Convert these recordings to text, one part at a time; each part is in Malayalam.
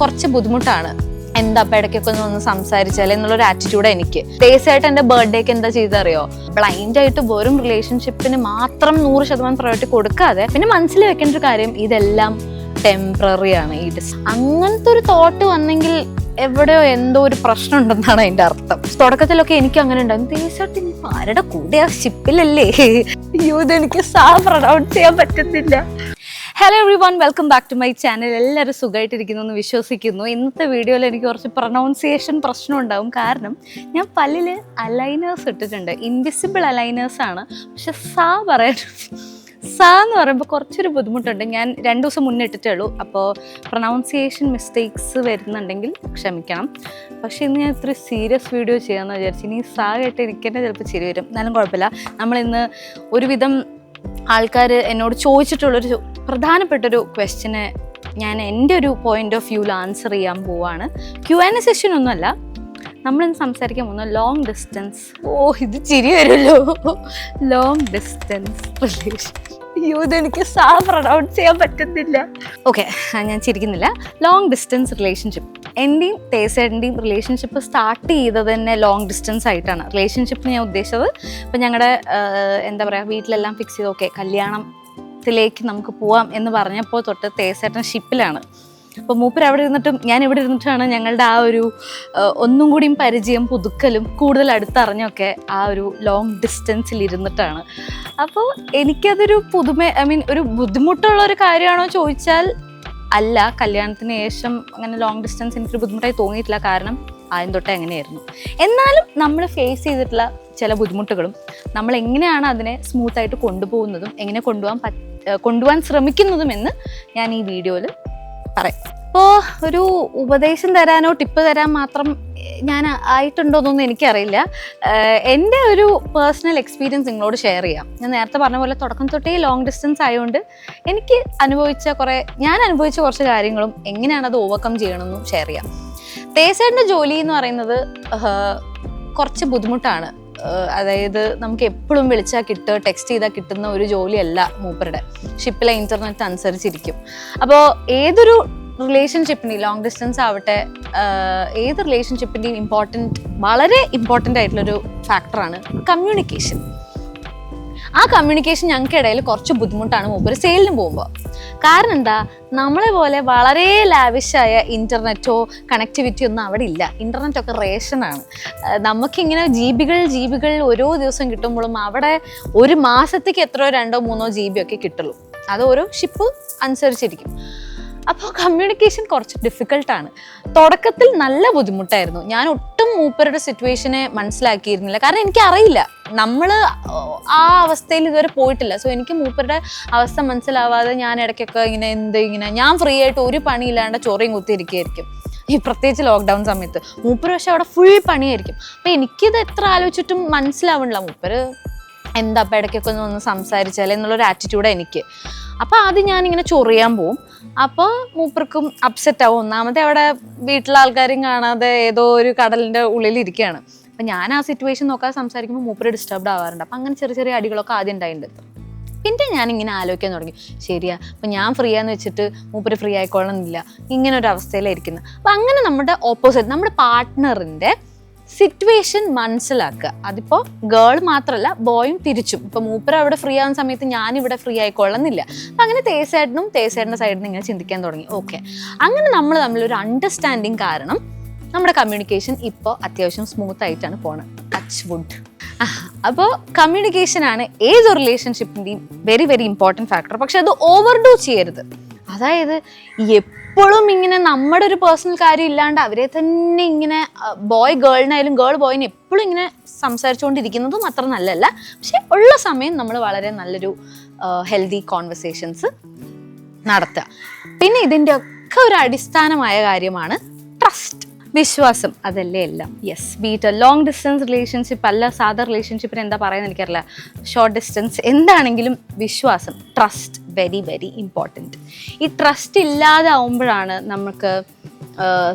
കുറച്ച് ബുദ്ധിമുട്ടാണ്. എന്താ ഇടയ്ക്കൊക്കെ ഒന്ന് സംസാരിച്ചാൽ എന്നുള്ളൊരു ആറ്റിറ്റ്യൂഡ് എനിക്ക്. തേസായിട്ട് എൻ്റെ ബർത്ത്ഡേക്ക് എന്താ ചെയ്തറിയോ, ബ്ലൈൻഡ് ആയിട്ട് വെറും റിലേഷൻഷിപ്പിന് മാത്രം 100% പ്രയോറിറ്റി കൊടുക്കാതെ പിന്നെ മനസ്സിൽ വെക്കേണ്ട ഒരു കാര്യം, ഇതെല്ലാം ടെമ്പററി ആണ്. അങ്ങനത്തെ ഒരു തോട്ട് വന്നെങ്കിൽ എവിടെയോ എന്തോ ഒരു പ്രശ്നം ഉണ്ടെന്നാണ് അതിന്റെ അർത്ഥം. തുടക്കത്തിലൊക്കെ എനിക്ക് അങ്ങനെ ഉണ്ടാകും, തേസായിട്ട് ആരുടെ കൂടെ ആ ഷിപ്പിലല്ലേ, അയ്യോ ഇതെനിക്ക് പ്രൊനൗൺസ് ചെയ്യാൻ പറ്റുന്നില്ല. Hello everyone, welcome back to my channel. എല്ലാവരും സുഖമായിട്ടിരിക്കുന്നു എന്ന് വിശ്വസിക്കുന്നു. ഇന്നത്തെ വീഡിയോയിൽ എനിക്ക് കുറച്ച് പ്രൊനൗൺസിയേഷൻ പ്രശ്നം ഉണ്ടാവും. കാരണം ഞാൻ പല്ലിൽ അലൈനേഴ്സ് ഇട്ടിട്ടുണ്ട്, ഇൻവിസിബിൾ അലൈനേഴ്സ് ആണ്. പക്ഷെ സാ എന്ന് പറയുമ്പോൾ കുറച്ചൊരു ബുദ്ധിമുട്ടുണ്ട്. ഞാൻ 2 ദിവസം മുന്നേ ഇട്ടിട്ടേ ഉള്ളൂ, അപ്പോൾ പ്രൊനൗൺസിയേഷൻ മിസ്റ്റേക്സ് വരുന്നുണ്ടെങ്കിൽ ക്ഷമിക്കണം. പക്ഷെ ഇന്ന് ഞാൻ ഇത്ര സീരിയസ് വീഡിയോ ചെയ്യാമെന്ന് വിചാരിച്ചു. ഇനി സാ കേട്ട് എനിക്ക് തന്നെ ചിലപ്പോൾ ചിരി വരും, എന്നാലും കുഴപ്പമില്ല. നമ്മളിന്ന് ഒരുവിധം ആൾക്കാർ എന്നോട് ചോദിച്ചിട്ടുള്ളൊരു പ്രധാനപ്പെട്ടൊരു ക്വസ്റ്റ്യന് ഞാൻ എൻ്റെ ഒരു പോയിന്റ് ഓഫ് വ്യൂവിൽ ആൻസർ ചെയ്യാൻ പോവാണ്. Q&A സെഷൻ ഒന്നുമല്ല, നമ്മളിന്ന് സംസാരിക്കാൻ പോകുന്ന ലോങ് ഡിസ്റ്റൻസ്. ഇത് ചിരി വരുമല്ലോ, ലോങ് ഡിസ്റ്റൻസ് റിലേഷൻ. അയ്യോ ഇതെനിക്ക് പ്രൊനൗൺസ് ചെയ്യാൻ പറ്റുന്നില്ല. ഓക്കെ, ഞാൻ ചിരിക്കുന്നില്ല. Long distance relationship. എൻ്റെയും തേസേട്ടൻ്റെയും റിലേഷൻഷിപ്പ് സ്റ്റാർട്ട് ചെയ്തത് തന്നെ ലോങ് ഡിസ്റ്റൻസ് ആയിട്ടാണ്. റിലേഷൻഷിപ്പ് ഞാൻ ഉദ്ദേശിച്ചത് ഇപ്പം ഞങ്ങളുടെ എന്താ പറയുക, വീട്ടിലെല്ലാം ഫിക്സ് ചെയ്ത് ഓക്കെ കല്യാണത്തിലേക്ക് നമുക്ക് പോവാം എന്ന് പറഞ്ഞപ്പോൾ തൊട്ട് തേസേട്ടൻ ഷിപ്പിലാണ്. അപ്പോൾ മൂപ്പർ അവിടെ ഇരുന്നിട്ടും ഞാൻ ഇവിടെ ഇരുന്നിട്ടാണ് ഞങ്ങളുടെ ആ ഒരു ഒന്നും കൂടിയും പരിചയം പുതുക്കലും കൂടുതൽ അടുത്തറിഞ്ഞൊക്കെ ആ ഒരു ലോങ് ഡിസ്റ്റൻസിൽ ഇരുന്നിട്ടാണ്. അപ്പോൾ എനിക്കതൊരു ഒരു ബുദ്ധിമുട്ടുള്ളൊരു കാര്യമാണോ ചോദിച്ചാൽ അല്ല. കല്യാണത്തിന് ശേഷം അങ്ങനെ ലോങ് ഡിസ്റ്റൻസ് എനിക്കൊരു ബുദ്ധിമുട്ടായി തോന്നിയിട്ടില്ല, കാരണം ആദ്യം തൊട്ടേ അങ്ങനെയായിരുന്നു. എന്നാലും നമ്മൾ ഫേസ് ചെയ്തിട്ടുള്ള ചില ബുദ്ധിമുട്ടുകളും നമ്മൾ എങ്ങനെയാണ് അതിനെ സ്മൂത്തായിട്ട് കൊണ്ടുപോകുന്നതും എങ്ങനെ കൊണ്ടുപോകാൻ ശ്രമിക്കുന്നതും എന്ന് ഞാൻ ഈ വീഡിയോയിൽ പറയാം. അപ്പോൾ ഒരു ഉപദേശം തരാനോ ടിപ്പ് തരാൻ മാത്രം ഞാൻ ആയിട്ടുണ്ടോയെന്നൊന്നും എനിക്കറിയില്ല. എൻ്റെ ഒരു പേഴ്സണൽ എക്സ്പീരിയൻസ് നിങ്ങളോട് ഷെയർ ചെയ്യാം. ഞാൻ നേരത്തെ പറഞ്ഞ പോലെ തുടക്കം തൊട്ടേ ലോങ് ഡിസ്റ്റൻസ് ആയതുകൊണ്ട് ഞാൻ അനുഭവിച്ച കുറച്ച് കാര്യങ്ങളും എങ്ങനെയാണ് അത് ഓവർകം ചെയ്യണമെന്നും ഷെയർ ചെയ്യാം. തേസേട്ടൻ്റെ ജോലി എന്ന് പറയുന്നത് കുറച്ച് ബുദ്ധിമുട്ടാണ്. അതായത് നമുക്ക് എപ്പോഴും വിളിച്ചാൽ ടെക്സ്റ്റ് ചെയ്താൽ കിട്ടുന്ന ഒരു ജോലിയല്ല മൂപ്പരുടെ. ഷിപ്പിലെ ഇൻ്റർനെറ്റ് അനുസരിച്ചിരിക്കും. അപ്പോൾ ഏതൊരു റിലേഷൻഷിപ്പിൻ്റെയും ലോങ് ഡിസ്റ്റൻസ് ആവട്ടെ, ഏത് റിലേഷൻഷിപ്പിൻ്റെയും വളരെ ഇമ്പോർട്ടൻ്റ് ആയിട്ടുള്ളൊരു ഫാക്ടറാണ് കമ്മ്യൂണിക്കേഷൻ. ആ കമ്മ്യൂണിക്കേഷൻ ഞങ്ങൾക്കിടയിൽ കുറച്ച് ബുദ്ധിമുട്ടാണ് മൂപ്പർ സെയിലിന് പോകുമ്പോൾ. കാരണം എന്താ, നമ്മളെ പോലെ വളരെ ലാവിഷായ ഇൻ്റർനെറ്റോ കണക്ടിവിറ്റിയോ ഒന്നും അവിടെ ഇല്ല. ഇൻ്റർനെറ്റൊക്കെ റേഷനാണ്. നമുക്കിങ്ങനെ GB ഓരോ ദിവസം കിട്ടുമ്പോഴും അവിടെ ഒരു മാസത്തേക്ക് എത്രയോ 2-3 GB ഒക്കെ കിട്ടുള്ളൂ. അത് ഓരോ ഷിപ്പ് അനുസരിച്ചിരിക്കും. അപ്പോൾ കമ്മ്യൂണിക്കേഷൻ കുറച്ച് ഡിഫിക്കൽട്ടാണ്. തുടക്കത്തിൽ നല്ല ബുദ്ധിമുട്ടായിരുന്നു. ഞാൻ ഒട്ടും മൂപ്പരുടെ സിറ്റുവേഷനെ മനസ്സിലാക്കിയിരുന്നില്ല, കാരണം എനിക്കറിയില്ല, നമ്മൾ ആ അവസ്ഥയിൽ ഇതുവരെ പോയിട്ടില്ല. സോ എനിക്ക് മൂപ്പരുടെ അവസ്ഥ മനസ്സിലാവാതെ ഞാൻ ഇടയ്ക്കൊക്കെ ഇങ്ങനെ ഞാൻ ഫ്രീ ആയിട്ട് ഒരു പണിയില്ലാണ്ട് ചോറയും കുത്തിയിരിക്കുകയായിരിക്കും. ഈ പ്രത്യേകിച്ച് ലോക്ക്ഡൗൺ സമയത്ത് മൂപ്പര് പക്ഷെ അവിടെ ഫുൾ പണിയായിരിക്കും. അപ്പം എനിക്കിത് എത്ര ആലോചിച്ചിട്ടും മനസ്സിലാവണില്ല മൂപ്പര് എന്താ ഇടയ്ക്കൊക്കെ ഒന്ന് സംസാരിച്ചാൽ എന്നുള്ളൊരു ആറ്റിറ്റ്യൂഡ് എനിക്ക്. അപ്പോൾ ആദ്യം ഞാനിങ്ങനെ ചൊറിയാൻ പോവും. അപ്പോൾ മൂപ്പർക്കും അപ്സെറ്റ് ആവും. ഒന്നാമത്തെ അവിടെ വീട്ടിലെ ആൾക്കാരും കാണാതെ ഏതോ ഒരു കടലിൻ്റെ ഉള്ളിലിരിക്കുകയാണ്. അപ്പം ഞാൻ ആ സിറ്റുവേഷൻ നോക്കാതെ സംസാരിക്കുമ്പോൾ മൂപ്പര് ഡിസ്റ്റർബ്ഡ് ആവാറുണ്ട്. അപ്പം അങ്ങനെ ചെറിയ അടികളൊക്കെ ആദ്യം ഉണ്ടായിട്ടുണ്ട്. പിന്നെ ഞാനിങ്ങനെ ആലോചിക്കാൻ തുടങ്ങി, ശരിയാ അപ്പം ഞാൻ ഫ്രീ ആന്ന് വെച്ചിട്ട് മൂപ്പര് ഫ്രീ ആയിക്കൊള്ളുന്നില്ല, ഇങ്ങനെ ഒരു അവസ്ഥയിലായിരിക്കുന്നത്. അപ്പം അങ്ങനെ നമ്മുടെ ഓപ്പോസിറ്റ്, നമ്മുടെ പാർട്ട്ണറിൻ്റെ സിറ്റുവേഷൻ മനസ്സിലാക്കുക. അതിപ്പോൾ ഗേൾ മാത്രമല്ല ബോയും തിരിച്ചും. ഇപ്പം മൂപ്പർ അവിടെ ഫ്രീ ആവുന്ന സമയത്ത് ഞാനിവിടെ ഫ്രീ ആയിക്കൊള്ളുന്നില്ല. അപ്പം അങ്ങനെ തേസേട്ടൻ്റെ സൈഡിൽ നിന്ന് ഇങ്ങനെ ചിന്തിക്കാൻ തുടങ്ങി. ഓക്കെ, അങ്ങനെ നമ്മൾ തമ്മിലൊരു അണ്ടർസ്റ്റാൻഡിങ് കാരണം നമ്മുടെ കമ്മ്യൂണിക്കേഷൻ ഇപ്പോൾ അത്യാവശ്യം സ്മൂത്ത് ആയിട്ടാണ് പോണത്. Touch wood. അപ്പോൾ കമ്മ്യൂണിക്കേഷനാണ് ഏത് റിലേഷൻഷിപ്പിൻ്റെയും വെരി ഇമ്പോർട്ടൻറ്റ് ഫാക്ടർ. പക്ഷെ അത് ഓവർഡു ചെയ്യരുത്. അതായത് എപ്പോഴും ഇങ്ങനെ നമ്മുടെ ഒരു പേഴ്സണൽ കാര്യം ഇല്ലാണ്ട് അവരെ തന്നെ ഇങ്ങനെ ബോയ് ഗേളിനായാലും ഗേൾ ബോയിന് എപ്പോഴും ഇങ്ങനെ സംസാരിച്ചുകൊണ്ടിരിക്കുന്നതും അത്ര നല്ലതല്ല. പക്ഷെ ഉള്ള സമയം നമ്മൾ വളരെ നല്ലൊരു ഹെൽത്തി കോൺവെർസേഷൻസ് നടത്തുക. പിന്നെ ഇതിൻ്റെ ഒക്കെ ഒരു അടിസ്ഥാനമായ കാര്യമാണ് ട്രസ്റ്റ്, വിശ്വാസം. അതല്ലേ എല്ലാം. Yes, beat long distance relationship അല്ല, സാധാ റിലേഷൻഷിപ്പിന് എന്താ പറയുന്നത് എനിക്കറിയില്ല, ഷോർട്ട് ഡിസ്റ്റൻസ്, എന്താണെങ്കിലും വിശ്വാസം, ട്രസ്റ്റ് വെരി ഇമ്പോർട്ടൻറ്റ്. ഈ ട്രസ്റ്റ് ഇല്ലാതാവുമ്പോഴാണ് നമുക്ക്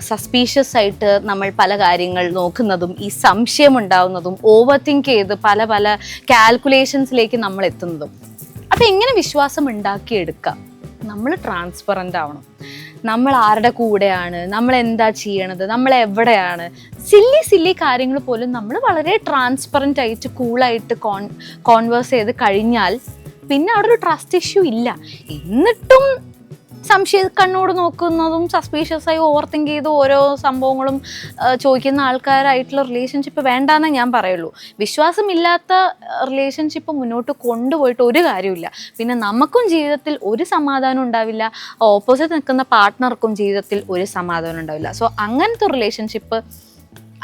സസ്പീഷ്യസ് ആയിട്ട് നമ്മൾ പല കാര്യങ്ങൾ നോക്കുന്നതും ഈ സംശയം ഉണ്ടാവുന്നതും ഓവർ തിങ്ക് ചെയ്ത് പല കാൽക്കുലേഷൻസിലേക്ക് നമ്മൾ എത്തുന്നതും. അപ്പം എങ്ങനെ വിശ്വാസം ഉണ്ടാക്കിയെടുക്കാം? നമ്മൾ ട്രാൻസ്പെറൻ്റ് ആവണം. നമ്മൾ ആരുടെ കൂടെയാണ്, നമ്മൾ എന്താ ചെയ്യണത്, നമ്മൾ എവിടെയാണ്, സില്ലി കാര്യങ്ങൾ പോലും നമ്മൾ വളരെ ട്രാൻസ്പെറൻ്റ് ആയിട്ട് കൂളായിട്ട് കോൺവേഴ്സ് ചെയ്ത് കഴിഞ്ഞാൽ പിന്നെ അവിടെ ഒരു ട്രസ്റ്റ് ഇഷ്യൂ ഇല്ല. എന്നിട്ടും സംശയ കണ്ണോട് നോക്കുന്നതും സസ്പീഷ്യസ് ആയി ഓവർ തിങ്ക് ചെയ്ത് ഓരോ സംഭവങ്ങളും ചോദിക്കുന്ന ആൾക്കാരായിട്ടുള്ള റിലേഷൻഷിപ്പ് വേണ്ടാന്നേ ഞാൻ പറയുള്ളൂ. വിശ്വാസമില്ലാത്ത റിലേഷൻഷിപ്പ് മുന്നോട്ട് കൊണ്ടുപോയിട്ട് ഒരു കാര്യമില്ല. പിന്നെ നമുക്കും ജീവിതത്തിൽ ഒരു സമാധാനം ഉണ്ടാവില്ല, ഓപ്പോസിറ്റ് നിൽക്കുന്ന പാർട്ട്ണർക്കും ജീവിതത്തിൽ ഒരു സമാധാനം ഉണ്ടാവില്ല. സോ അങ്ങനത്തെ റിലേഷൻഷിപ്പ്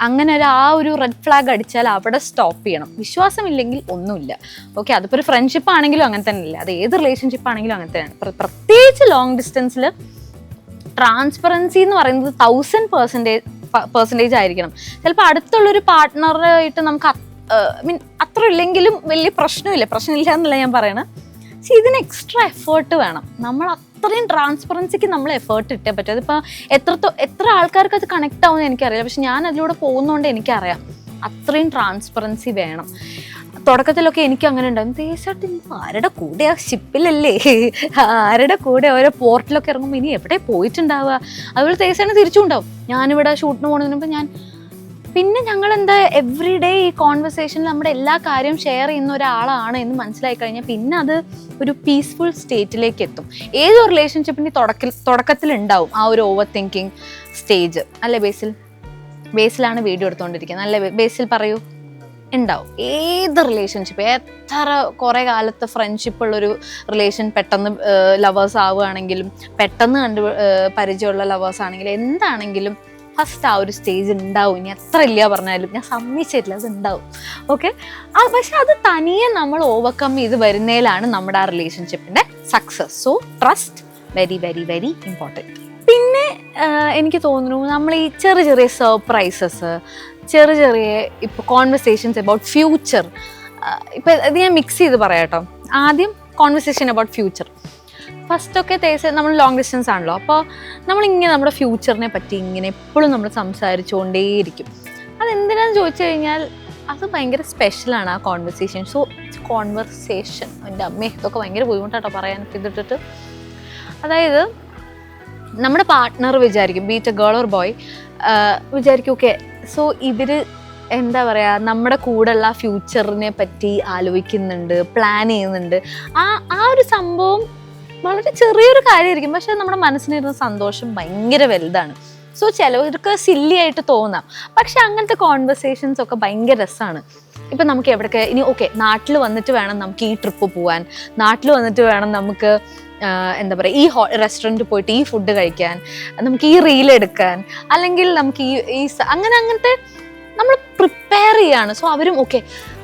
അങ്ങനെ ഒരു റെഡ് ഫ്ലാഗ് അടിച്ചാൽ അവിടെ സ്റ്റോപ്പ് ചെയ്യണം. വിശ്വാസമില്ലെങ്കിൽ ഒന്നുമില്ല. ഓക്കെ, അതിപ്പോൾ ഒരു ഫ്രണ്ട്ഷിപ്പ് ആണെങ്കിലും അങ്ങനെ തന്നെ ഇല്ല, അത് ഏത് റിലേഷൻഷിപ്പ് ആണെങ്കിലും അങ്ങനെ തന്നെയാണ്. പ്രത്യേകിച്ച് ലോങ് ഡിസ്റ്റൻസിൽ ട്രാൻസ്പെറൻസി എന്ന് പറയുന്നത് 1000% ആയിരിക്കണം. ചിലപ്പോൾ അടുത്തുള്ളൊരു പാർട്ട്ണറായിട്ട് നമുക്ക് അത്ര ഇല്ലെങ്കിലും വലിയ പ്രശ്നമില്ല എന്നല്ല ഞാൻ പറയണത്. പക്ഷെ ഇതിന് എക്സ്ട്രാ എഫേർട്ട് വേണം. നമ്മൾ അത്രയും ട്രാൻസ്പെറൻസിക്ക് നമ്മൾ എഫേർട്ട് ഇട്ടേ പറ്റും. അതിപ്പോൾ എത്ര ആൾക്കാർക്ക് അത് കണക്ട് ആവുമെന്ന് എനിക്കറിയില്ല, പക്ഷെ ഞാൻ അതിലൂടെ പോകുന്നതുകൊണ്ട് എനിക്കറിയാം അത്രയും ട്രാൻസ്പെറൻസി വേണം. തുടക്കത്തിലൊക്കെ എനിക്ക് അങ്ങനെ ഉണ്ടാകും, തീർച്ചയായിട്ടും ആരുടെ കൂടെ ആ ഷിപ്പിലല്ലേ, ആരുടെ കൂടെ ഓരോ പോർട്ടിലൊക്കെ ഇറങ്ങുമ്പോൾ ഇനി എവിടെ പോയിട്ടുണ്ടാവുക. അതുപോലെ തീർച്ചയായിട്ടും തിരിച്ചും ഉണ്ടാവും. ഞാനിവിടെ ഷൂട്ടിന് പോകുന്നതിന് മുമ്പ് പിന്നെ ഞങ്ങൾ എന്താ എവറി ഡേ ഈ കോൺവെർസേഷനിൽ നമ്മുടെ എല്ലാ കാര്യവും ഷെയർ ചെയ്യുന്ന ഒരാളാണ് എന്ന് മനസ്സിലായി കഴിഞ്ഞാൽ പിന്നെ അത് ഒരു പീസ്ഫുൾ സ്റ്റേറ്റിലേക്ക് എത്തും. ഏതൊരു റിലേഷൻഷിപ്പിൻ്റെ തുടക്കത്തിൽ ഉണ്ടാവും ആ ഒരു ഓവർ തിങ്കിങ് സ്റ്റേജ് അല്ലേ? ബേസിലാണ് വീഡിയോ എടുത്തുകൊണ്ടിരിക്കുന്നത് അല്ലേ? ബേസിൽ പറയൂ. ഉണ്ടാവും. ഏത് റിലേഷൻഷിപ്പ്, എത്ര കുറേ കാലത്തെ ഫ്രണ്ട്ഷിപ്പ് ഉള്ളൊരു റിലേഷൻ പെട്ടെന്ന് ലവേഴ്സ് ആവുകയാണെങ്കിലും, പെട്ടെന്ന് പരിചയമുള്ള ലവേഴ്സ് ആണെങ്കിലും, എന്താണെങ്കിലും ഫസ്റ്റ് ആ ഒരു സ്റ്റേജ് ഉണ്ടാവും. ഇനി എത്ര ഇല്ല പറഞ്ഞാലും ഞാൻ സമ്മതിച്ചിട്ടില്ല, അത് ഉണ്ടാവും. ഓക്കെ, പക്ഷെ അത് തനിയെ നമ്മൾ ഓവർകം ചെയ്ത് വരുന്നതിലാണ് നമ്മുടെ ആ റിലേഷൻഷിപ്പിൻ്റെ success. So trust very very very important. പിന്നെ എനിക്ക് തോന്നുന്നു നമ്മൾ ഈ ചെറിയ സർപ്രൈസസ്, ചെറിയ ഇപ്പോൾ കോൺവെർസേഷൻസ് അബൌട്ട് ഫ്യൂച്ചർ, ഇപ്പം ഇത് ഞാൻ മിക്സ് ചെയ്ത് പറയാം കേട്ടോ. ആദ്യം കോൺവെർസേഷൻ അബൌട്ട് ഫ്യൂച്ചർ. ഫസ്റ്റൊക്കെ നമ്മൾ ലോങ് ഡിസ്റ്റൻസ് ആണല്ലോ, അപ്പോൾ നമ്മളിങ്ങനെ നമ്മുടെ ഫ്യൂച്ചറിനെ പറ്റി ഇങ്ങനെ എപ്പോഴും നമ്മൾ സംസാരിച്ചുകൊണ്ടേയിരിക്കും. അതെന്തിനാന്ന് ചോദിച്ചു കഴിഞ്ഞാൽ അത് ഭയങ്കര സ്പെഷ്യലാണ് ആ കോൺവെർസേഷൻ. സോ കോൺവെർസേഷൻ എൻ്റെ അമ്മേ ഇതൊക്കെ ഭയങ്കര ബുദ്ധിമുട്ടാട്ടോ പറയാനൊക്കെ ഇതിട്ടിട്ട്. അതായത് നമ്മുടെ പാർട്ട്ണർ വിചാരിക്കും, beat A girl or boy, വിചാരിക്കും ഓക്കെ സോ ഇവർ എന്താ പറയുക നമ്മുടെ കൂടെയുള്ള ഫ്യൂച്ചറിനെ പറ്റി ആലോചിക്കുന്നുണ്ട്, പ്ലാൻ ചെയ്യുന്നുണ്ട്. ആ ഒരു സംഭവം വളരെ ചെറിയൊരു കാര്യമായിരിക്കും, പക്ഷെ നമ്മുടെ മനസ്സിനിരുന്ന സന്തോഷം ഭയങ്കര വലുതാണ്. സോ ചിലവർക്ക് സില്ലി ആയിട്ട് തോന്നാം, പക്ഷെ അങ്ങനത്തെ കോൺവെർസേഷൻസ് ഒക്കെ ഭയങ്കര രസമാണ്. ഇപ്പം നമുക്ക് എവിടെയൊക്കെ ഇനി നാട്ടിൽ വന്നിട്ട് വേണം നമുക്ക് ഈ ട്രിപ്പ് പോകാൻ, നാട്ടിൽ വന്നിട്ട് വേണം നമുക്ക് എന്താ പറയുക ഈ റെസ്റ്റോറൻറ്റ് പോയിട്ട് ഈ ഫുഡ് കഴിക്കാൻ, നമുക്ക് ഈ റീൽ എടുക്കാൻ, അല്ലെങ്കിൽ നമുക്ക് ഈ അങ്ങനത്തെ നമ്മൾ പ്രിപ്പയർ ചെയ്യാണ്. സോ അവരും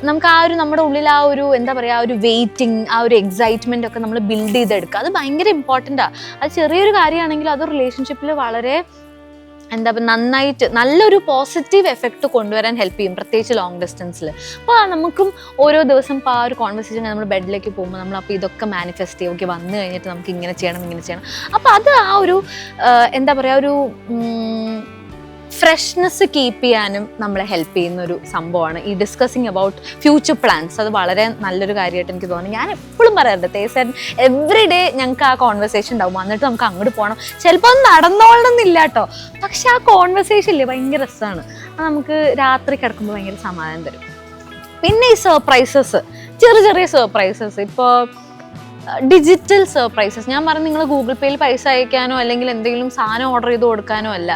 നമുക്ക് ആ ഒരു നമ്മുടെ ഉള്ളിൽ ആ ഒരു എന്താ പറയുക ആ ഒരു വെയിറ്റിംഗ്, ആ ഒരു എക്സൈറ്റ്മെൻ്റ് ഒക്കെ നമ്മൾ ബിൽഡ് ചെയ്തെടുക്കുക. അത് ഭയങ്കര ഇമ്പോർട്ടൻ്റാണ്. അത് ചെറിയൊരു കാര്യമാണെങ്കിൽ അത് റിലേഷൻഷിപ്പിൽ വളരെ നന്നായിട്ട് നല്ലൊരു പോസിറ്റീവ് എഫക്റ്റ് കൊണ്ടുവരാൻ ഹെൽപ്പ് ചെയ്യും, പ്രത്യേകിച്ച് ലോങ് ഡിസ്റ്റൻസിൽ. അപ്പോൾ നമുക്കും ഓരോ ദിവസം ഇപ്പോൾ ആ ഒരു കോൺവെർസേഷൻ നമ്മൾ ബെഡിലേക്ക് പോകുമ്പോൾ നമ്മൾ അപ്പോൾ ഇതൊക്കെ മാനിഫെസ്റ്റ് ചെയ്യും, വന്നു കഴിഞ്ഞിട്ട് നമുക്ക് ഇങ്ങനെ ചെയ്യണം. അപ്പോൾ അത് ആ ഒരു എന്താ പറയുക ഒരു ഫ്രഷ്നെസ് കീപ്പ് ചെയ്യാനും നമ്മളെ ഹെൽപ്പ് ചെയ്യുന്ന ഒരു സംഭവമാണ് ഈ ഡിസ്കസിങ് അബൌട്ട് ഫ്യൂച്ചർ പ്ലാൻസ്. അത് വളരെ നല്ലൊരു കാര്യമായിട്ട് എനിക്ക് തോന്നുന്നു. ഞാൻ എപ്പോഴും പറയാറുണ്ട്, തേസൻ എവറി ഡേ ഞങ്ങൾക്ക് ആ കോൺവെർസേഷൻ ഉണ്ടാവും, വന്നിട്ട് നമുക്ക് അങ്ങോട്ട് പോകണം. ചിലപ്പോൾ അത് നടന്നോളണമെന്നില്ല കേട്ടോ, പക്ഷെ ആ കോൺവെർസേഷൻ ഇല്ലേ ഭയങ്കര രസമാണ്. അത് നമുക്ക് രാത്രി കിടക്കുമ്പോൾ ഭയങ്കര സമാധാനം തരും. പിന്നെ ഈ സർപ്രൈസസ്, ചെറിയ സർപ്രൈസസ്, ഇപ്പോൾ ഡിജിറ്റൽ സർപ്രൈസസ്. ഞാൻ പറഞ്ഞു നിങ്ങൾ ഗൂഗിൾ പേയിൽ പൈസ അയക്കാനോ അല്ലെങ്കിൽ എന്തെങ്കിലും സാധനം ഓർഡർ ചെയ്ത് കൊടുക്കാനോ അല്ല.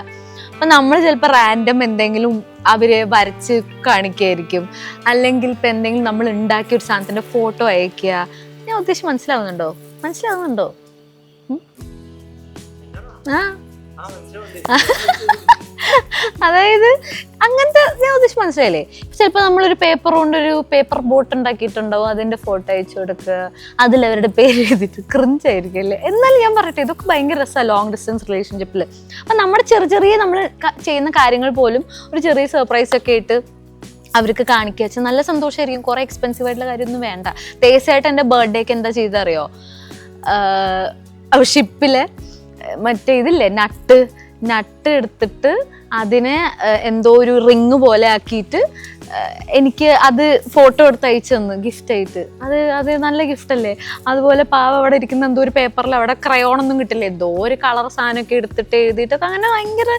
അപ്പം നമ്മൾ ചിലപ്പോൾ റാൻഡം എന്തെങ്കിലും അവർ വരച്ച് കാണിക്കുകയായിരിക്കും, അല്ലെങ്കിൽ ഇപ്പം എന്തെങ്കിലും നമ്മൾ ഉണ്ടാക്കിയ ഒരു സാധനത്തിൻ്റെ ഫോട്ടോ അയക്കുക. ഞാൻ ഉദ്ദേശം മനസ്സിലാവുന്നുണ്ടോ? അതായത് അങ്ങനത്തെ ഞാൻ ഉദ്ദേശം മനസ്സിലായില്ലേ? ചിലപ്പോൾ നമ്മളൊരു പേപ്പർ കൊണ്ടൊരു പേപ്പർ ബോട്ട് ഉണ്ടാക്കിയിട്ടുണ്ടാവും, അതിൻ്റെ ഫോട്ടോ അയച്ചു കൊടുക്കുക, അതിലവരുടെ പേര് എഴുതിയിട്ട് ക്രിഞ്ചായിരിക്കും അല്ലേ? എന്നാലും ഞാൻ പറയട്ടെ, ഇതൊക്കെ ഭയങ്കര രസമാണ് ലോങ് ഡിസ്റ്റൻസ് റിലേഷൻഷിപ്പിൽ. അപ്പം നമ്മുടെ ചെറിയ നമ്മൾ ചെയ്യുന്ന കാര്യങ്ങൾ പോലും ഒരു ചെറിയ സർപ്രൈസ് ഒക്കെ ഇട്ട് അവർക്ക് കാണിക്കുക വെച്ചാൽ നല്ല സന്തോഷമായിരിക്കും. കുറേ എക്സ്പെൻസീവ് ആയിട്ടുള്ള കാര്യമൊന്നും വേണ്ട. തേസായിട്ട് എൻ്റെ ബർത്ത്ഡേക്ക് എന്താ ചെയ്തറിയോ? ഷിപ്പിലെ മറ്റേ ഇതില്ലേ നട്ട് എടുത്തിട്ട് അതിനെ എന്തോ ഒരു റിങ് പോലെ ആക്കിയിട്ട് എനിക്ക് അത് ഫോട്ടോ എടുത്ത് അയച്ചു തന്നു ഗിഫ്റ്റ് ആയിട്ട്. അത് നല്ല ഗിഫ്റ്റ് അല്ലേ. അതുപോലെ പാവ അവിടെ ഇരിക്കുന്ന എന്തോ ഒരു പേപ്പറിൽ അവിടെ ക്രയോണൊന്നും കിട്ടില്ല, എന്തോ ഒരു കളർ സാധനമൊക്കെ എടുത്തിട്ട് എഴുതിയിട്ടൊക്കെ അങ്ങനെ ഭയങ്കര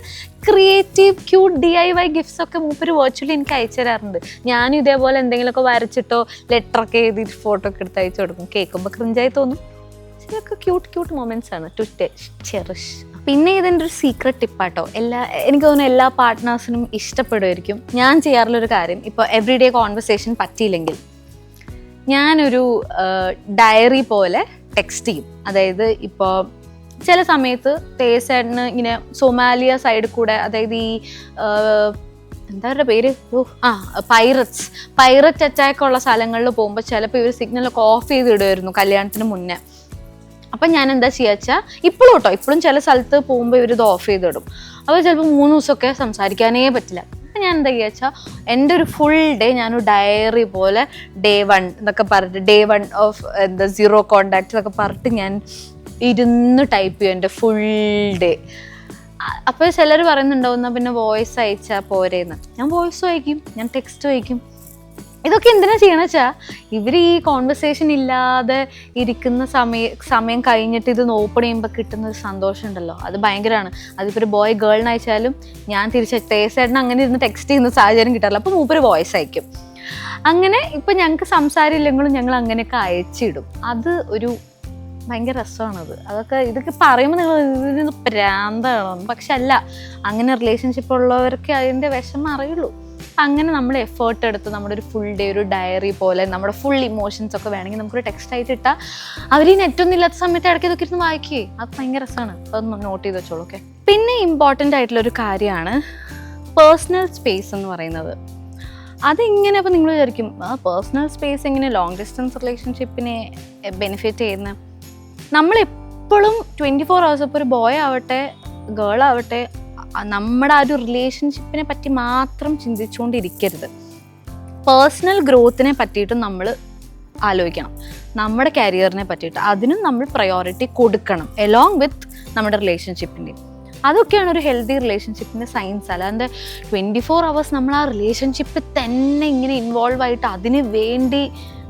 ക്രിയേറ്റീവ് ക്യൂട്ട് DIY ഗിഫ്റ്റ്സ് ഒക്കെ മൂപ്പര് വെർച്വലി എനിക്ക് അയച്ചു തരാറുണ്ട്. ഞാനും ഇതേപോലെ എന്തെങ്കിലുമൊക്കെ വരച്ചിട്ടോ ലെറ്ററൊക്കെ എഴുതിയിട്ട് ഫോട്ടോ ഒക്കെ എടുത്ത് അയച്ചു കൊടുക്കും. കേൾക്കുമ്പോൾ ക്രിഞ്ചായി തോന്നും. ഇതൊക്കെ ക്യൂട്ട് മൊമെന്റ്സ് ആണ് ടു ചെറിഷ്. പിന്നെ ഇതിൻ്റെ ഒരു സീക്രട്ട് ടിപ്പാട്ടോ, എനിക്ക് തോന്നുന്നു എല്ലാ പാർട്ട്നേഴ്സിനും ഇഷ്ടപ്പെടുമായിരിക്കും. ഞാൻ ചെയ്യാറുള്ളൊരു കാര്യം, ഇപ്പോൾ എവറിഡേ കോൺവെർസേഷൻ പറ്റിയില്ലെങ്കിൽ ഞാനൊരു ഡയറി പോലെ ടെക്സ്റ്റ് ചെയ്യും. അതായത് ഇപ്പോൾ ചില സമയത്ത് തേസേട്ടന് ഇങ്ങനെ സൊമാലിയ സൈഡിൽ കൂടെ, അതായത് ഈ എന്താ അവരുടെ പേര്, പൈററ്റ് അറ്റാക്ക് ഉള്ള സ്ഥലങ്ങളിൽ പോകുമ്പോൾ ചിലപ്പോൾ ഇവർ സിഗ്നലൊക്കെ ഓഫ് ചെയ്ത് ഇടുമായിരുന്നു കല്യാണത്തിന് മുന്നേ. അപ്പം ഞാൻ എന്താ ചെയ്യാച്ചാൽ ഇപ്പോഴും ചില സ്ഥലത്ത് പോകുമ്പോൾ ഇവരിത് ഓഫ് ചെയ്തിടും. അപ്പോൾ ചിലപ്പോൾ 3 ദിവസമൊക്കെ സംസാരിക്കാനേ പറ്റില്ല. അപ്പം ഞാൻ എന്താ ചെയ്യാച്ചാൽ എൻ്റെ ഒരു ഫുൾ ഡേ ഞാനൊരു ഡയറി പോലെ Day 1 എന്നൊക്കെ പറഞ്ഞിട്ട് Day 1 ഓഫ് എന്താ 0 കോണ്ടാക്ട് എന്നൊക്കെ പറഞ്ഞിട്ട് ഞാൻ ഇരുന്ന് ടൈപ്പ് ചെയ്യും എൻ്റെ ഫുൾ ഡേ. അപ്പോൾ ചിലർ പറയുന്നുണ്ടാവുന്ന പിന്നെ വോയിസ് അയച്ചാൽ പോരേന്ന്. ഞാൻ വോയിസും അയക്കും, ഞാൻ ടെക്സ്റ്റും അയക്കും. ഇതൊക്കെ എന്തിനാ ചെയ്യണമെന്ന് വെച്ചാൽ ഇവർ ഈ കോൺവെർസേഷൻ ഇല്ലാതെ ഇരിക്കുന്ന സമയം കഴിഞ്ഞിട്ട് ഇത് ഓപ്പൺ ചെയ്യുമ്പോൾ കിട്ടുന്ന ഒരു സന്തോഷം ഉണ്ടല്ലോ, അത് ഭയങ്കരമാണ്. അതിപ്പോൾ ഒരു ബോയ് ഗേളിന് അയച്ചാലും ഞാൻ തേസേട്ടന് അങ്ങനെ ഇരുന്ന് ടെക്സ്റ്റ് ചെയ്യുന്ന സാഹചര്യം കിട്ടാറില്ല. അപ്പോൾ മൂപ്പര് വോയിസ് അയക്കും. അങ്ങനെ ഇപ്പം ഞങ്ങൾക്ക് സംസാരം ഇല്ലെങ്കിലും ഞങ്ങൾ അങ്ങനെയൊക്കെ അയച്ചിടും. അത് ഒരു ഭയങ്കര രസമാണത്. ഇതൊക്കെ പറയുമ്പോൾ നിങ്ങൾ ഇതിന് പ്രാന്താണോ, പക്ഷെ അല്ല, അങ്ങനെ റിലേഷൻഷിപ്പ് ഉള്ളവർക്ക് അതിൻ്റെ വിഷമം അറിയുള്ളൂ. അങ്ങനെ നമ്മൾ എഫേർട്ട് എടുത്ത് നമ്മുടെ ഒരു ഫുൾ ഡേ ഒരു ഡയറി പോലെ നമ്മുടെ ഫുൾ ഇമോഷൻസ് ഒക്കെ വേണമെങ്കിൽ നമുക്കൊരു ടെക്സ്റ്റ് ആയിട്ട് ഇട്ടാൽ അവർ ഈ നെറ്റൊന്നും ഇല്ലാത്ത സമയത്ത് ഇടയ്ക്ക് ഇതൊക്കെ ഇരുന്ന് വായിക്കുകയെ. അത് ഭയങ്കര രസമാണ്. അതൊന്ന് നോട്ട് ചെയ്ത് വെച്ചോളൂ. ഓക്കെ. പിന്നെ ഇമ്പോർട്ടൻ്റ് ആയിട്ടുള്ളൊരു കാര്യമാണ് പേഴ്സണൽ സ്പേസ് എന്ന് പറയുന്നത്. അതിങ്ങനെ അപ്പോൾ നിങ്ങൾ വിചാരിക്കും പേഴ്സണൽ സ്പേസ് എങ്ങനെ ലോങ് ഡിസ്റ്റൻസ് റിലേഷൻഷിപ്പിനെ ബെനിഫിറ്റ് ചെയ്യുന്നത്? നമ്മളെപ്പോഴും 24 hours ഇപ്പോൾ ഒരു ബോയ് ആവട്ടെ ഗേൾ ആവട്ടെ നമ്മുടെ ആ ഒരു റിലേഷൻഷിപ്പിനെ പറ്റി മാത്രം ചിന്തിച്ചുകൊണ്ടിരിക്കരുത്. പേഴ്സണൽ ഗ്രോത്തിനെ പറ്റിയിട്ടും നമ്മൾ ആലോചിക്കണം, നമ്മുടെ കരിയറിനെ പറ്റിയിട്ട്. അതിനും നമ്മൾ പ്രയോറിറ്റി കൊടുക്കണം എലോങ് വിത്ത് നമ്മുടെ റിലേഷൻഷിപ്പിൻ്റെയും. അതൊക്കെയാണ് ഒരു ഹെൽത്തി റിലേഷൻഷിപ്പിൻ്റെ സയൻസ്. അല്ലാതെ 24 hours നമ്മൾ ആ റിലേഷൻഷിപ്പിൽ തന്നെ ഇങ്ങനെ ഇൻവോൾവ് ആയിട്ട് അതിന് വേണ്ടി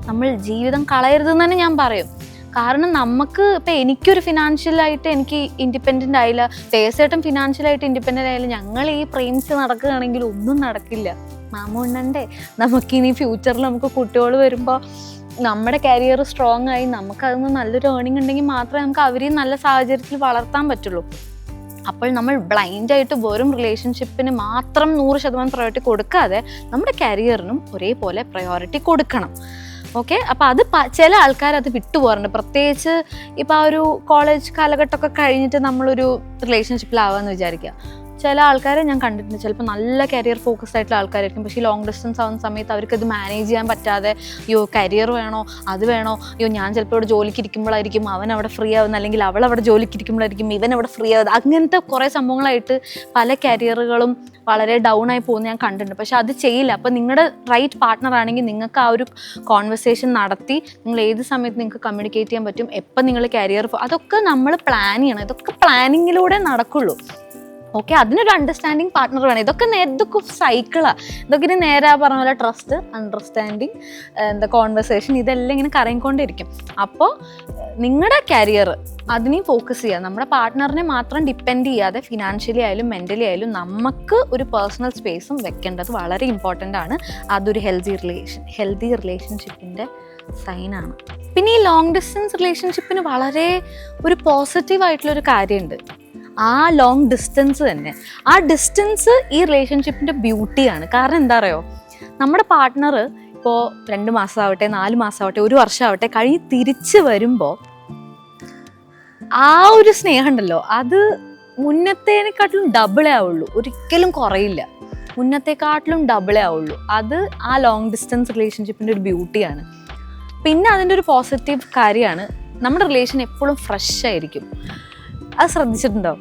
നമ്മൾ ജീവിതം കളയരുതെന്ന് തന്നെ ഞാൻ പറയും. കാരണം നമുക്ക് ഇപ്പം എനിക്കൊരു ഫിനാൻഷ്യലായിട്ട് എനിക്ക് ഇൻഡിപെൻഡൻ്റ് ആയില്ല, തേസേട്ടൻ ഫിനാൻഷ്യലായിട്ട് ഇൻഡിപെൻഡൻ്റ് ആയില്ല, ഞങ്ങൾ ഈ പ്രേമിച്ച് നടക്കുകയാണെങ്കിൽ ഒന്നും നടക്കില്ല. മാമുണ്ടേ നമുക്കിനി ഫ്യൂച്ചറിൽ നമുക്ക് കുട്ടികൾ വരുമ്പോൾ നമ്മുടെ കരിയർ സ്ട്രോങ് ആയി നമുക്കതൊന്ന് നല്ലൊരു ഏർണിംഗ് ഉണ്ടെങ്കിൽ മാത്രമേ നമുക്ക് അവരെയും നല്ല സാഹചര്യത്തിൽ വളർത്താൻ പറ്റുള്ളൂ. അപ്പോൾ നമ്മൾ ബ്ലൈൻഡായിട്ട് വെറും റിലേഷൻഷിപ്പിന് മാത്രം 100% പ്രയോറിറ്റി കൊടുക്കാതെ നമ്മുടെ കരിയറിനും ഒരേപോലെ പ്രയോറിറ്റി കൊടുക്കണം. ഓക്കെ. അപ്പോൾ അത് ചില ആൾക്കാർ അത് വിട്ടുപോകാറുണ്ട്. പ്രത്യേകിച്ച് ഇപ്പോൾ ആ ഒരു കോളേജ് കാലഘട്ടമൊക്കെ കഴിഞ്ഞിട്ട് നമ്മളൊരു റിലേഷൻഷിപ്പിലാവാമെന്ന് വിചാരിക്കുക. ചില ആൾക്കാരെ ഞാൻ കണ്ടിട്ടുണ്ട്, ചിലപ്പോൾ നല്ല കരിയർ ഫോക്കസ്ഡ് ആയിട്ടുള്ള ആൾക്കാരായിരിക്കും, പക്ഷേ ലോങ് ഡിസ്റ്റൻസ് ആവുന്ന സമയത്ത് അവർക്കത് മാനേജ് ചെയ്യാൻ പറ്റാതെ അയ്യോ കരിയർ വേണോ അത് വേണോ, അയ്യോ ഞാൻ ചിലപ്പോൾ ഇവിടെ ജോലിക്ക് ഇരിക്കുമ്പോഴായിരിക്കും അവൻ അവിടെ ഫ്രീ ആവുന്നത്, അല്ലെങ്കിൽ അവൾ അവിടെ ജോലിക്ക് ഇരിക്കുമ്പോഴായിരിക്കും ഇവൻ അവിടെ ഫ്രീ ആവുന്നത്. അങ്ങനത്തെ കുറേ സംഭവങ്ങളായിട്ട് പല കരിയറുകളും വളരെ ഡൗൺ ആയി പോകുന്നത് ഞാൻ കണ്ടിട്ടുണ്ട്. പക്ഷെ അത് ചെയ്യില്ല. അപ്പോൾ നിങ്ങളുടെ റൈറ്റ് പാർട്ട്ണർ ആണെങ്കിൽ നിങ്ങൾക്ക് ആ ഒരു കോൺവെർസേഷൻ നടത്തി നിങ്ങൾ ഏത് സമയത്ത് നിങ്ങൾക്ക് കമ്മ്യൂണിക്കേറ്റ് ചെയ്യാൻ പറ്റും, എപ്പോൾ നിങ്ങൾ കരിയർ അതൊക്കെ നമ്മൾ പ്ലാൻ ചെയ്യണം. ഇതൊക്കെ പ്ലാനിങ്ങിലൂടെ നടക്കുള്ളൂ. ഓക്കെ. അതിനൊരു അണ്ടർസ്റ്റാൻഡിങ് പാർട്ട്ണർ വേണം. ഇതൊക്കെ സൈക്കിളാണ്. ഇതൊക്കെ നേരെ പറഞ്ഞ പോലെ ട്രസ്റ്റ്, അണ്ടർസ്റ്റാൻഡിങ്, കോൺവെർസേഷൻ, ഇതെല്ലാം ഇങ്ങനെ കറങ്ങിക്കൊണ്ടിരിക്കും. അപ്പോൾ നിങ്ങളുടെ കരിയർ അതിനെയും ഫോക്കസ് ചെയ്യുക. നമ്മുടെ പാർട്ട്ണറിനെ മാത്രം ഡിപ്പെൻഡ് ചെയ്യാതെ ഫിനാൻഷ്യലി ആയാലും മെൻ്റലി ആയാലും നമുക്ക് ഒരു പേഴ്സണൽ സ്പേസും വെക്കേണ്ടത് വളരെ ഇമ്പോർട്ടൻ്റ് ആണ്. അതൊരു ഹെൽത്തി റിലേഷൻഷിപ്പിൻ്റെ സൈനാണ്. പിന്നെ ഈ ലോങ് ഡിസ്റ്റൻസ് റിലേഷൻഷിപ്പിന് വളരെ ഒരു പോസിറ്റീവായിട്ടുള്ളൊരു കാര്യമുണ്ട്. ആ ലോങ് ഡിസ്റ്റൻസ് തന്നെ, ആ ഡിസ്റ്റൻസ് ഈ റിലേഷൻഷിപ്പിൻ്റെ ബ്യൂട്ടിയാണ്. കാരണം എന്താ പറയുക, നമ്മുടെ പാർട്ട്ണർ ഇപ്പോൾ 2 മാസമാവട്ടെ 4 മാസമാവട്ടെ 1 വർഷമാവട്ടെ കഴിഞ്ഞ് തിരിച്ച് വരുമ്പോൾ ആ ഒരു സ്നേഹം ഉണ്ടല്ലോ, അത് മുന്നത്തേനെക്കാട്ടിലും ഡബിളേ ആവുള്ളൂ, ഒരിക്കലും കുറയില്ല. മുന്നത്തെക്കാട്ടിലും ഡബിളേ ആവുള്ളൂ. അത് ആ ലോങ് ഡിസ്റ്റൻസ് റിലേഷൻഷിപ്പിൻ്റെ ഒരു ബ്യൂട്ടിയാണ്. പിന്നെ അതിൻ്റെ ഒരു പോസിറ്റീവ് കാര്യമാണ് നമ്മുടെ റിലേഷൻ എപ്പോഴും ഫ്രഷ് ആയിരിക്കും. അത് ശ്രദ്ധിച്ചിട്ടുണ്ടോ?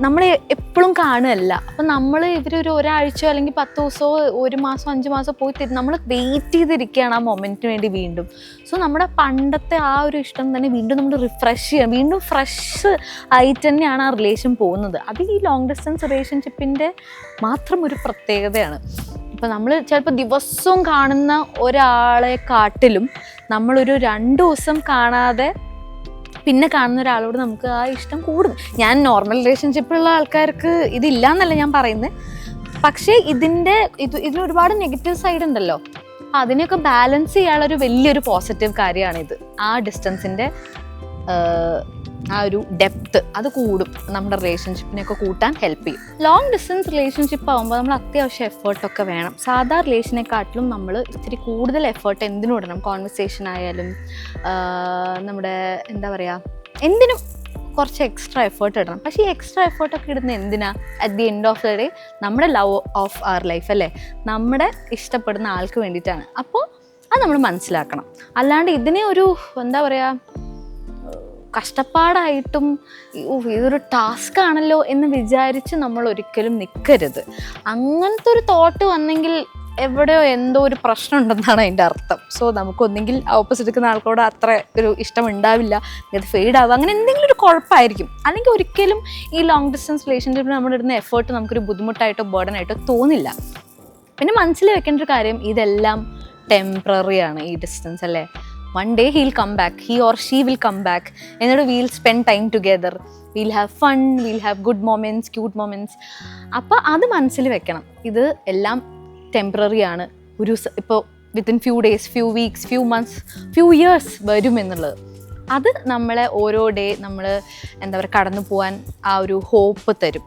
നമ്മൾ എപ്പോഴും കാണുകയല്ല. അപ്പം നമ്മൾ ഇവരൊരു ഒരാഴ്ചയോ അല്ലെങ്കിൽ 10 ദിവസമോ 1 മാസം 5 മാസം പോയി നമ്മൾ വെയിറ്റ് ചെയ്തിരിക്കുകയാണ് ആ മൊമെൻറ്റിന് വേണ്ടി വീണ്ടും. സോ നമ്മുടെ പണ്ടത്തെ ആ ഒരു ഇഷ്ടം തന്നെ വീണ്ടും നമ്മൾ റിഫ്രഷ് ചെയ്യാം, വീണ്ടും ഫ്രഷ് ആയിട്ട് തന്നെയാണ് ആ റിലേഷൻ പോകുന്നത്. അത് ഈ ലോങ് ഡിസ്റ്റൻസ് റിലേഷൻഷിപ്പിൻ്റെ മാത്രം ഒരു പ്രത്യേകതയാണ്. ഇപ്പം നമ്മൾ ചിലപ്പോൾ ദിവസവും കാണുന്ന ഒരാളെക്കാട്ടിലും നമ്മളൊരു 2 ദിവസം കാണാതെ പിന്നെ കാണുന്ന ഒരാളോട് നമുക്ക് ആ ഇഷ്ടം കൂടും. ഞാൻ നോർമൽ റിലേഷൻഷിപ്പുള്ള ആൾക്കാർക്ക് ഇതില്ല എന്നല്ല ഞാൻ പറയുന്നത്, പക്ഷേ ഇതിന് ഒരുപാട് നെഗറ്റീവ് സൈഡ് ഉണ്ടല്ലോ. അപ്പം അതിനെയൊക്കെ ബാലൻസ് ചെയ്യാനുള്ളൊരു വലിയൊരു പോസിറ്റീവ് കാര്യമാണിത്. ആ ഡിസ്റ്റൻസിൻ്റെ ആ ഒരു ഡെപ്ത് അത് കൂടും, നമ്മുടെ റിലേഷൻഷിപ്പിനെയൊക്കെ കൂട്ടാൻ ഹെൽപ്പ് ചെയ്യും. ലോങ് ഡിസ്റ്റൻസ് റിലേഷൻഷിപ്പ് ആകുമ്പോൾ നമ്മൾ അത്യാവശ്യം എഫേർട്ടൊക്കെ വേണം. സാധാ റിലേഷനെക്കാട്ടിലും നമ്മൾ ഇത്തിരി കൂടുതൽ എഫേർട്ട് എന്തിനും ഇടണം. കോൺവെർസേഷൻ ആയാലും നമ്മുടെ എന്താ പറയുക, എന്തിനും കുറച്ച് എക്സ്ട്രാ എഫേർട്ട് ഇടണം. പക്ഷേ ഈ എക്സ്ട്രാ എഫേർട്ടൊക്കെ ഇടുന്ന എന്തിനാ? At the end of the day നമ്മുടെ ലവ് ഓഫ് അവർ ലൈഫ് അല്ലേ, നമ്മുടെ ഇഷ്ടപ്പെടുന്ന ആൾക്ക് വേണ്ടിയിട്ടാണ്. അപ്പോൾ അത് നമ്മൾ മനസ്സിലാക്കണം. അല്ലാണ്ട് ഇതിനെ ഒരു എന്താ പറയുക, കഷ്ടപ്പാടായിട്ടും ഇതൊരു ടാസ്ക് ആണല്ലോ എന്ന് വിചാരിച്ച് നമ്മൾ ഒരിക്കലും നിൽക്കരുത്. അങ്ങനത്തെ ഒരു തോട്ട് വന്നെങ്കിൽ എവിടെയോ എന്തോ ഒരു പ്രശ്നം ഉണ്ടെന്നാണ് അതിൻ്റെ അർത്ഥം. സോ നമുക്കൊന്നെങ്കിൽ ഓപ്പോസിറ്റ് നിൽക്കുന്ന ആൾക്കോട് അത്ര ഒരു ഇഷ്ടം ഉണ്ടാവില്ല, ഇത് ഫെയ്ഡ് ആവുക, അങ്ങനെ എന്തെങ്കിലും ഒരു കുഴപ്പമായിരിക്കും. അല്ലെങ്കിൽ ഒരിക്കലും ഈ ലോങ് ഡിസ്റ്റൻസ് റിലേഷൻഷിപ്പിൽ നമ്മളിടുന്ന എഫേർട്ട് നമുക്കൊരു ബുദ്ധിമുട്ടായിട്ടോ ബേർഡൻ ആയിട്ടോ തോന്നില്ല. പിന്നെ മനസ്സിൽ വെക്കേണ്ട ഒരു കാര്യം, ഇതെല്ലാം ടെമ്പററി ആണ് ഈ ഡിസ്റ്റൻസ് അല്ലേ. One day he'll come back, he or she will come back, എന്നിട്ട് we'll spend time together, we'll have fun, we'll have good moments, cute moments. അപ്പോൾ അത് മനസ്സിൽ വെക്കണം, ഇത് എല്ലാം ടെമ്പററി ആണ്. ഇപ്പോൾ within few days, few weeks, few months, few years വരും എന്നുള്ളത്. അത് നമ്മളെ ഓരോ ഡേ നമ്മൾ എന്താ പറയുക കടന്നു പോകാൻ ആ ഒരു ഹോപ്പ് തരും,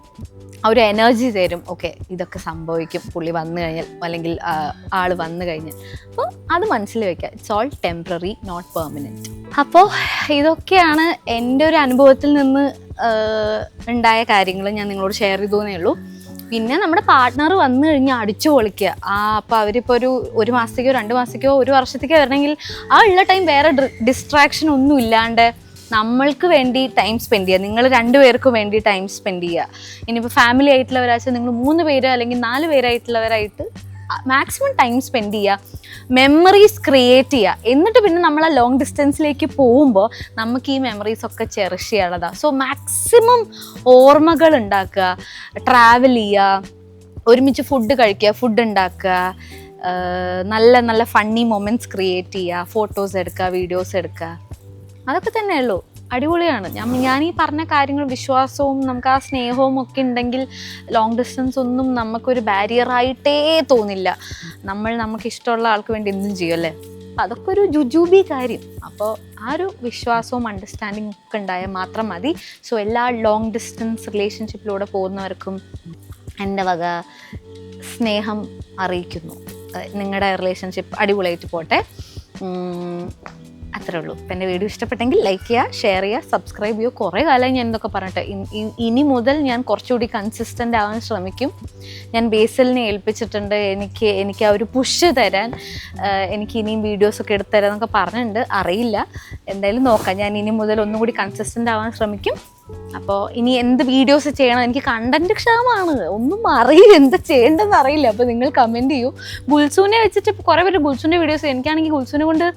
ആ ഒരു എനർജി തരും. ഓക്കെ, ഇതൊക്കെ സംഭവിക്കും പുള്ളി വന്നു കഴിഞ്ഞാൽ, അല്ലെങ്കിൽ ആൾ വന്നു കഴിഞ്ഞാൽ. അപ്പോൾ അത് മനസ്സിൽ വയ്ക്കുക, it's all temporary, not permanent. അപ്പോൾ ഇതൊക്കെയാണ് എൻ്റെ ഒരു അനുഭവത്തിൽ നിന്ന് ഉണ്ടായ കാര്യങ്ങൾ ഞാൻ നിങ്ങളോട് ഷെയർ ചെയ്തേ ഉള്ളൂ. പിന്നെ നമ്മുടെ പാർട്ട്ണർ വന്നു കഴിഞ്ഞാൽ അടിച്ചു പൊളിക്കുക. അപ്പോൾ അവരിപ്പോൾ ഒരു മാസത്തേക്കോ 2 മാസത്തേക്കോ 1 വർഷത്തേക്കോ വരണമെങ്കിൽ ആ ഉള്ള ടൈം വേറെ ഡിസ്ട്രാക്ഷൻ ഒന്നും ഇല്ലാണ്ട് നമ്മൾക്ക് വേണ്ടി ടൈം സ്പെൻഡ് ചെയ്യുക. നിങ്ങൾ 2 പേർക്ക് വേണ്ടി ടൈം സ്പെൻഡ് ചെയ്യുക. ഇനിയിപ്പോൾ ഫാമിലി ആയിട്ടുള്ളവരാച്ചാൽ നിങ്ങൾ 3 പേര് അല്ലെങ്കിൽ 4 പേരായിട്ടുള്ളവരായിട്ട് മാക്സിമം ടൈം സ്പെൻഡ് ചെയ്യുക, മെമ്മറീസ് ക്രിയേറ്റ് ചെയ്യുക. എന്നിട്ട് പിന്നെ നമ്മൾ ആ ലോങ് ഡിസ്റ്റൻസിലേക്ക് പോകുമ്പോൾ നമുക്ക് ഈ മെമ്മറീസ് ഒക്കെ ചെറിഷ് ചെയ്യാനുള്ളതാണ്. സോ മാക്സിമം ഓർമ്മകൾ ഉണ്ടാക്കുക, ട്രാവൽ ചെയ്യുക, ഒരുമിച്ച് ഫുഡ് കഴിക്കുക, ഫുഡ് ഉണ്ടാക്കുക, നല്ല നല്ല ഫണ്ണി മൊമെൻറ്റ്സ് ക്രിയേറ്റ് ചെയ്യുക, ഫോട്ടോസ് എടുക്കുക, വീഡിയോസ് എടുക്കുക. അതൊക്കെ തന്നെ ഉള്ളൂ, അടിപൊളിയാണ്. ഞാൻ ഈ പറഞ്ഞ കാര്യങ്ങൾ, വിശ്വാസവും നമുക്ക് ആ സ്നേഹവും ഒക്കെ ഉണ്ടെങ്കിൽ ലോങ് ഡിസ്റ്റൻസ് ഒന്നും നമുക്കൊരു ബാരിയറായിട്ടേ തോന്നില്ല. നമുക്ക് ഇഷ്ടമുള്ള ആൾക്ക് വേണ്ടി എന്തും ചെയ്യും അല്ലേ. അപ്പം അതൊക്കെ ഒരു ജുജൂബി കാര്യം. അപ്പോൾ ആ ഒരു വിശ്വാസവും അണ്ടർസ്റ്റാൻഡിങ് ഒക്കെ ഉണ്ടായാൽ മാത്രം മതി. സോ എല്ലാ ലോങ് ഡിസ്റ്റൻസ് റിലേഷൻഷിപ്പിലൂടെ പോകുന്നവർക്കും എൻ്റെ വക സ്നേഹം അറിയിക്കുന്നു. നിങ്ങളുടെ റിലേഷൻഷിപ്പ് അടിപൊളിയായിട്ട് പോട്ടെ. അത്രേ ഉള്ളൂ. ഇപ്പം എൻ്റെ വീഡിയോ ഇഷ്ടപ്പെട്ടെങ്കിൽ ലൈക്ക് ചെയ്യുക, ഷെയർ ചെയ്യുക, സബ്സ്ക്രൈബ് ചെയ്യുക. കുറേ കാലമായി ഞാൻ എന്തൊക്കെ പറഞ്ഞിട്ട്, ഇനി മുതൽ ഞാൻ കുറച്ചുകൂടി കൺസിസ്റ്റൻ്റ് ആവാൻ ശ്രമിക്കും. ഞാൻ ബേസിലിനെ ഏൽപ്പിച്ചിട്ടുണ്ട് എനിക്ക് ആ ഒരു പുഷ് തരാൻ, എനിക്ക് ഇനിയും വീഡിയോസൊക്കെ എടുത്തു തരാം എന്നൊക്കെ പറഞ്ഞിട്ടുണ്ട്. അറിയില്ല, എന്തായാലും നോക്കാം. ഞാൻ ഇനി മുതൽ ഒന്നും കൂടി കൺസിസ്റ്റൻ്റ് ആവാൻ ശ്രമിക്കും. അപ്പോൾ ഇനി എന്ത് വീഡിയോസ് ചെയ്യണം, എനിക്ക് കണ്ടൻറ്റ് ക്ഷാമമാണ്, ഒന്നും അറിയില്ല, എന്താ ചെയ്യേണ്ടതെന്ന് അറിയില്ല. അപ്പോൾ നിങ്ങൾ കമൻറ്റ് ചെയ്യൂ. ഗുൽസൂനെ വെച്ചിട്ട് ഇപ്പോൾ കുറേ പേര് ഗുൽസൂൻ്റെ വീഡിയോസ്, എനിക്കാണെങ്കിൽ ഗുൽസൂനെ കൊണ്ട്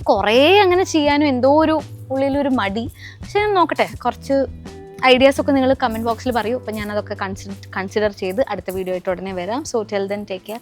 കുറേ അങ്ങനെ ചെയ്യാനും എന്തോ ഒരു ഉള്ളിലൊരു മടി. പക്ഷെ ഞാൻ നോക്കട്ടെ, കുറച്ച് ഐഡിയാസൊക്കെ നിങ്ങൾ കമൻറ്റ് ബോക്സിൽ പറയൂ. അപ്പോൾ ഞാനതൊക്കെ കൺസിഡർ ചെയ്ത് അടുത്ത വീഡിയോ ആയിട്ട് ഉടനെ വരാം. So till then take care,